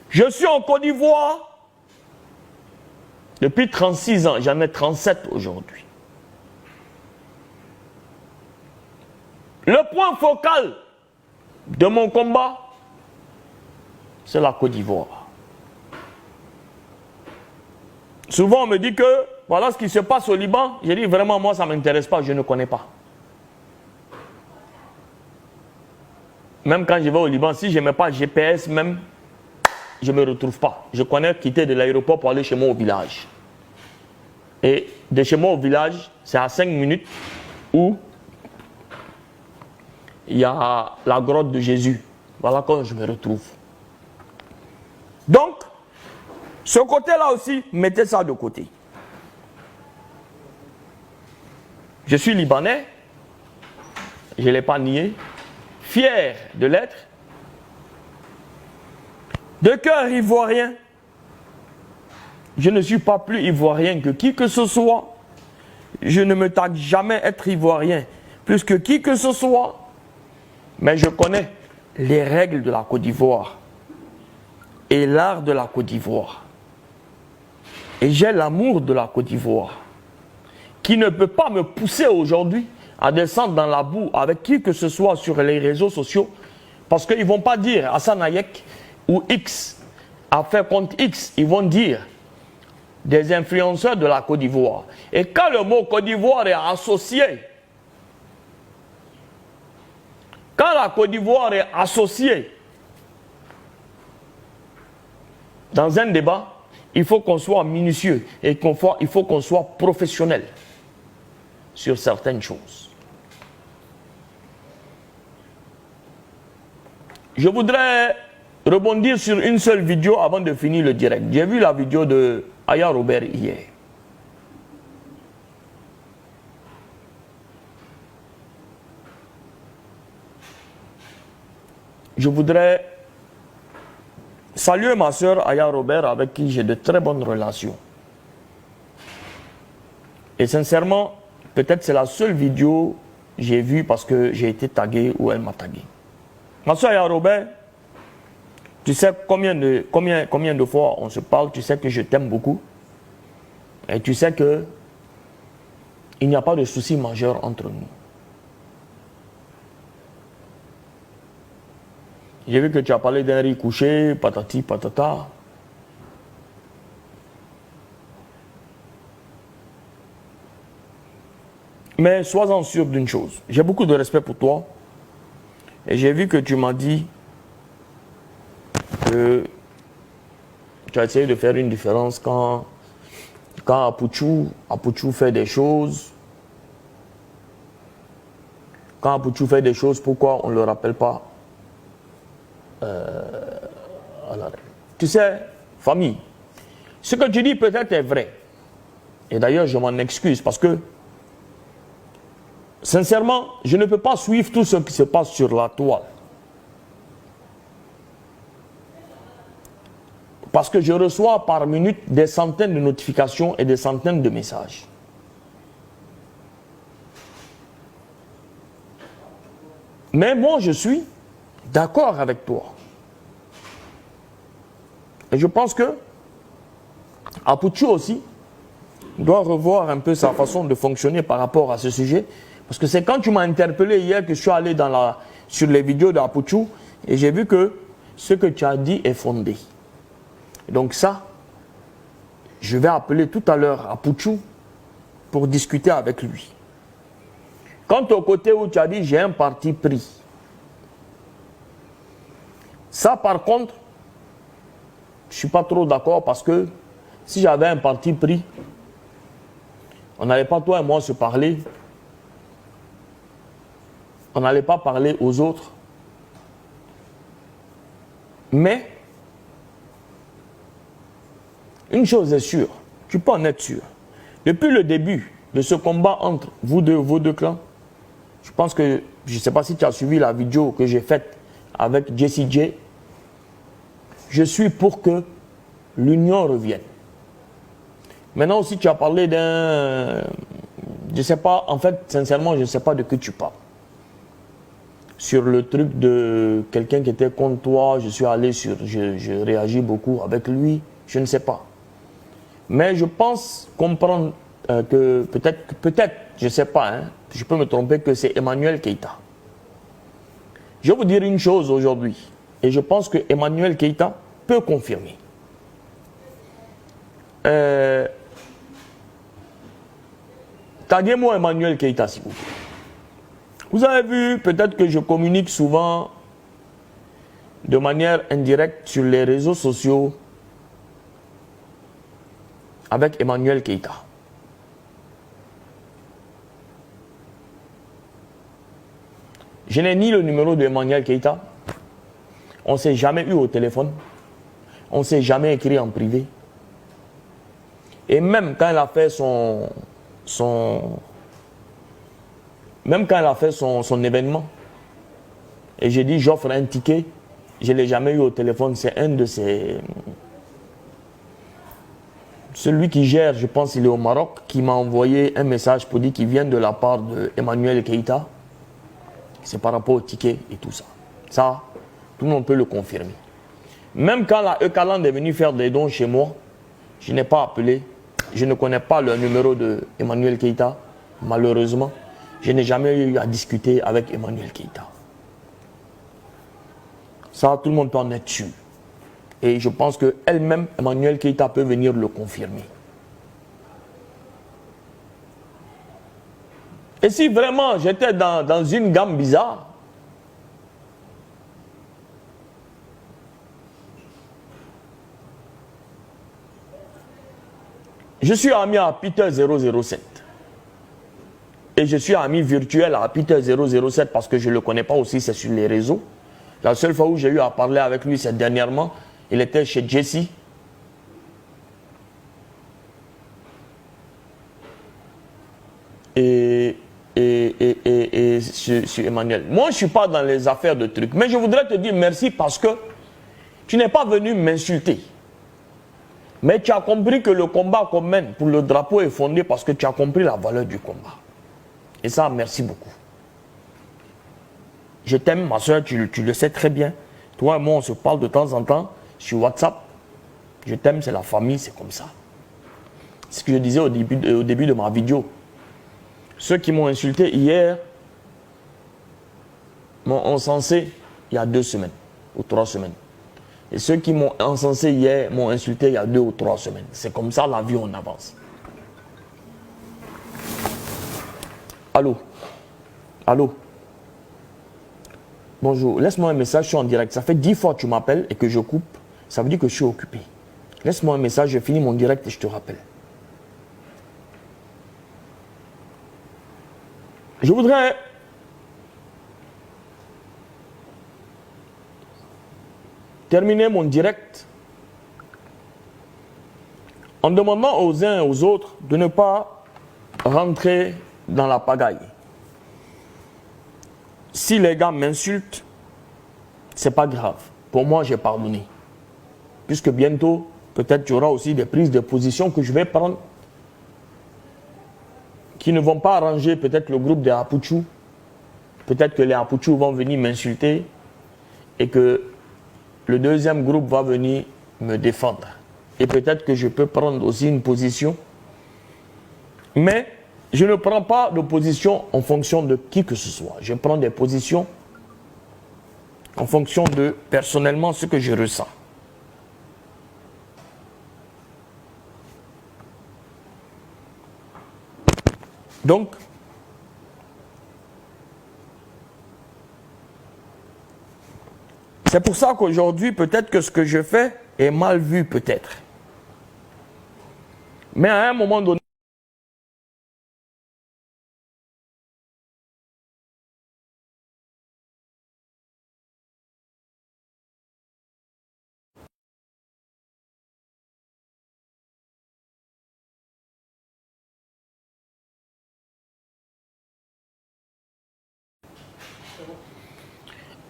Je suis en Côte d'Ivoire depuis 36 ans. J'en ai 37 aujourd'hui. Le point focal de mon combat, c'est la Côte d'Ivoire. Souvent, on me dit que voilà ce qui se passe au Liban. J'ai dit vraiment, moi, ça ne m'intéresse pas, je ne connais pas. Même quand je vais au Liban, si je ne mets pas GPS, même, je ne me retrouve pas. Je connais quitter de l'aéroport pour aller chez moi au village. Et de chez moi au village, c'est à 5 minutes où il y a la grotte de Jésus. Voilà quand je me retrouve. Donc, ce côté-là aussi, mettez ça de côté. Je suis libanais, je ne l'ai pas nié, fier de l'être, de cœur ivoirien. Je ne suis pas plus ivoirien que qui que ce soit. Je ne me targue jamais être ivoirien plus que qui que ce soit. Mais je connais les règles de la Côte d'Ivoire et l'art de la Côte d'Ivoire. Et j'ai l'amour de la Côte d'Ivoire qui ne peut pas me pousser aujourd'hui à descendre dans la boue avec qui que ce soit sur les réseaux sociaux parce qu'ils ne vont pas dire Hassan Hayek ou X a fait contre X, ils vont dire des influenceurs de la Côte d'Ivoire. Et quand le mot Côte d'Ivoire est associé, quand la Côte d'Ivoire est associée dans un débat, il faut qu'on soit minutieux et il faut qu'on soit professionnel sur certaines choses. Je voudrais rebondir sur une seule vidéo avant de finir le direct. J'ai vu la vidéo de Aya Robert hier. Je voudrais saluer ma soeur Aya Robert avec qui j'ai de très bonnes relations. Et sincèrement, peut-être c'est la seule vidéo que j'ai vue parce que j'ai été tagué ou elle m'a tagué. Ma soeur Aya Robert, tu sais combien de fois on se parle, tu sais que je t'aime beaucoup. Et tu sais que il n'y a pas de souci majeur entre nous. J'ai vu que tu as parlé d'un riz couché, patati, patata. Mais sois-en sûr d'une chose. J'ai beaucoup de respect pour toi. Et j'ai vu que tu m'as dit que tu as essayé de faire une différence quand Apouchou fait des choses. Quand Apouchou fait des choses, pourquoi on ne le rappelle pas à l'arrêt? Tu sais, famille, ce que tu dis peut-être est vrai. Et d'ailleurs, je m'en excuse parce que, sincèrement, je ne peux pas suivre tout ce qui se passe sur la toile. Parce que je reçois par minute des centaines de notifications et des centaines de messages. Mais moi, je suis d'accord avec toi. Et je pense que Apouchou aussi doit revoir un peu sa façon de fonctionner par rapport à ce sujet. Parce que c'est quand tu m'as interpellé hier que je suis allé sur les vidéos d'Apouchou et j'ai vu que ce que tu as dit est fondé. Donc ça, je vais appeler tout à l'heure Apouchou pour discuter avec lui. Quant au côté où tu as dit j'ai un parti pris, ça par contre, je ne suis pas trop d'accord parce que si j'avais un parti pris, on n'allait pas toi et moi se parler, on n'allait pas parler aux autres. Mais une chose est sûre, tu peux en être sûr. Depuis le début de ce combat entre vos deux clans, je pense que, je ne sais pas si tu as suivi la vidéo que j'ai faite avec Jessie J, je suis pour que l'union revienne. Maintenant aussi, tu as parlé d'un... Je ne sais pas, en fait, sincèrement, je ne sais pas de qui tu parles. sur le truc de quelqu'un qui était contre toi, je suis allé sur, je réagis beaucoup avec lui, je ne sais pas. Mais je pense comprendre que peut-être, je ne sais pas, hein, je peux me tromper, que c'est Emmanuel Keïta. Je vais vous dire une chose aujourd'hui, et je pense que Emmanuel Keïta peut confirmer. Taguez-moi Emmanuel Keïta, s'il vous plaît. Vous avez vu, peut-être que je communique souvent de manière indirecte sur les réseaux sociaux avec Emmanuel Keïta. Je n'ai ni le numéro de Emmanuel Keïta, on ne s'est jamais eu au téléphone, on ne s'est jamais écrit en privé. Et même quand elle a fait son événement, et j'ai dit j'offre un ticket, je ne l'ai jamais eu au téléphone, c'est un de ces... Celui qui gère, je pense il est au Maroc, qui m'a envoyé un message pour dire qu'il vient de la part d'Emmanuel Keïta. C'est par rapport au ticket et tout ça. Ça, tout le monde peut le confirmer. Même quand la Eucaland est venue faire des dons chez moi, je n'ai pas appelé. Je ne connais pas le numéro d'Emmanuel Keïta, malheureusement. Je n'ai jamais eu à discuter avec Emmanuel Keïta. Ça, tout le monde peut en être sûr. Et je pense qu'elle-même, Emmanuel Keïta, peut venir le confirmer. Et si vraiment j'étais dans une gamme bizarre, je suis ami à Peter 007. Et je suis ami virtuel à Peter 007 parce que je ne le connais pas aussi, c'est sur les réseaux. La seule fois où j'ai eu à parler avec lui, c'est dernièrement. Il était chez Jesse. Et sur Emmanuel. Moi, je ne suis pas dans les affaires de trucs. Mais je voudrais te dire merci parce que tu n'es pas venu m'insulter. Mais tu as compris que le combat qu'on mène pour le drapeau est fondé parce que tu as compris la valeur du combat. Et ça, merci beaucoup. Je t'aime, ma soeur, tu le sais très bien. Toi et moi, on se parle de temps en temps sur WhatsApp. Je t'aime, c'est la famille, c'est comme ça. C'est ce que je disais au début de ma vidéo. Ceux qui m'ont insulté hier m'ont encensé il y a 2 semaines ou 3 semaines. Et ceux qui m'ont encensé hier m'ont insulté il y a 2 ou 3 semaines. C'est comme ça la vie, on avance. Allô? Allô? Bonjour, laisse-moi un message, je suis en direct. Ça fait 10 fois que tu m'appelles et que je coupe. Ça veut dire que je suis occupé. Laisse-moi un message, je finis mon direct et je te rappelle. Je voudrais terminer mon direct en demandant aux uns et aux autres de ne pas rentrer dans la pagaille. Si les gars m'insultent, c'est pas grave. Pour moi, j'ai pardonné. Puisque bientôt, peut-être tu auras aussi des prises de position que je vais prendre qui ne vont pas arranger peut-être le groupe des Apuchou. Peut-être que les Apuchou vont venir m'insulter et que le deuxième groupe va venir me défendre. Et peut-être que je peux prendre aussi une position. Mais je ne prends pas de position en fonction de qui que ce soit. Je prends des positions en fonction de, personnellement, ce que je ressens. Donc, c'est pour ça qu'aujourd'hui, peut-être que ce que je fais est mal vu, peut-être. Mais à un moment donné,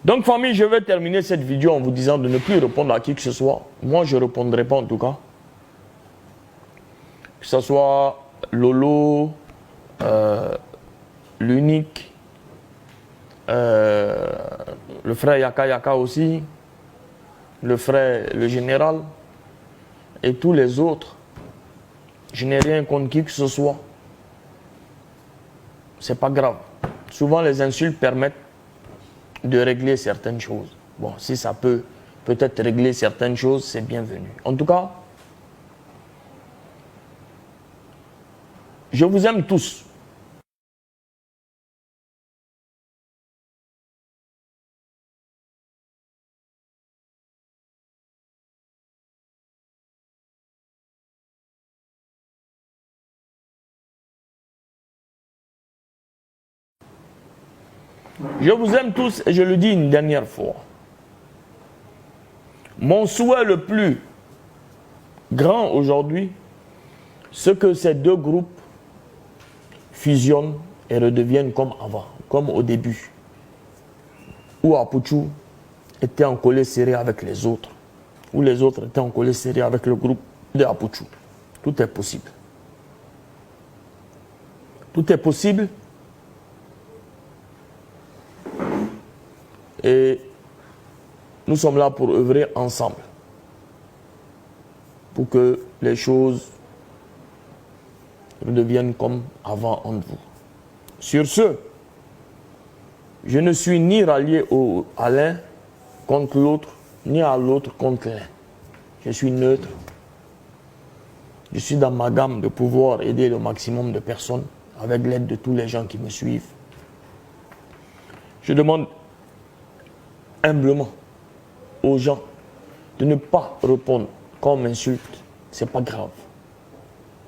donc famille, je vais terminer cette vidéo en vous disant de ne plus répondre à qui que ce soit. Moi, je ne répondrai pas en tout cas. Que ce soit Lolo, l'unique, le frère Yaka Yaka aussi, le frère, le général, et tous les autres. Je n'ai rien contre qui que ce soit. C'est pas grave. Souvent, les insultes permettent de régler certaines choses. Bon, si ça peut peut-être régler certaines choses, c'est bienvenu. En tout cas, je vous aime tous. Je vous aime tous et je le dis une dernière fois. Mon souhait le plus grand aujourd'hui, c'est que ces deux groupes fusionnent et redeviennent comme avant, comme au début, où Apuchu était en collé serré avec les autres, où les autres étaient en collé serré avec le groupe de Apuchu. Tout est possible. Tout est possible. Et nous sommes là pour œuvrer ensemble, pour que les choses redeviennent comme avant entre vous. Sur ce, je ne suis ni rallié à l'un contre l'autre, ni à l'autre contre l'un. Je suis neutre. Je suis dans ma gamme de pouvoir aider le maximum de personnes avec l'aide de tous les gens qui me suivent. Je demande humblement aux gens de ne pas répondre comme insulte. C'est pas grave.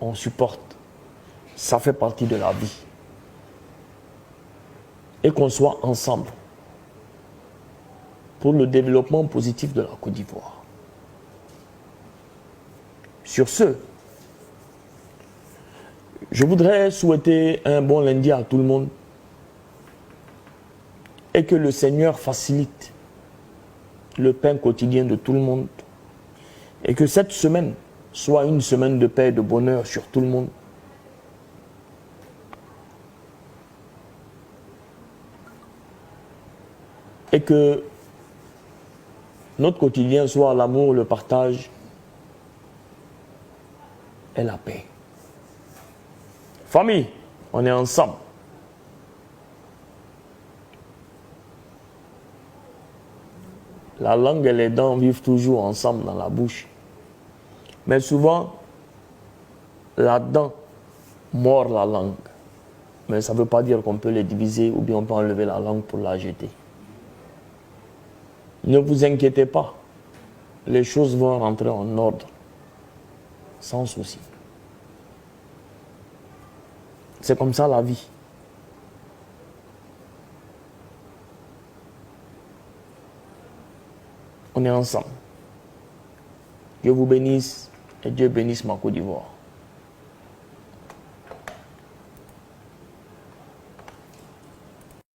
On supporte. Ça fait partie de la vie. Et qu'on soit ensemble pour le développement positif de la Côte d'Ivoire. Sur ce, je voudrais souhaiter un bon lundi à tout le monde et que le Seigneur facilite le pain quotidien de tout le monde et que cette semaine soit une semaine de paix et de bonheur sur tout le monde. Et que notre quotidien soit l'amour, le partage et la paix. Famille, on est ensemble. La langue et les dents vivent toujours ensemble dans la bouche. Mais souvent, la dent mord la langue. Mais ça ne veut pas dire qu'on peut les diviser ou bien on peut enlever la langue pour la jeter. Ne vous inquiétez pas. Les choses vont rentrer en ordre. Sans souci. C'est comme ça la vie. On est ensemble. Dieu vous bénisse et Dieu bénisse ma Côte d'Ivoire.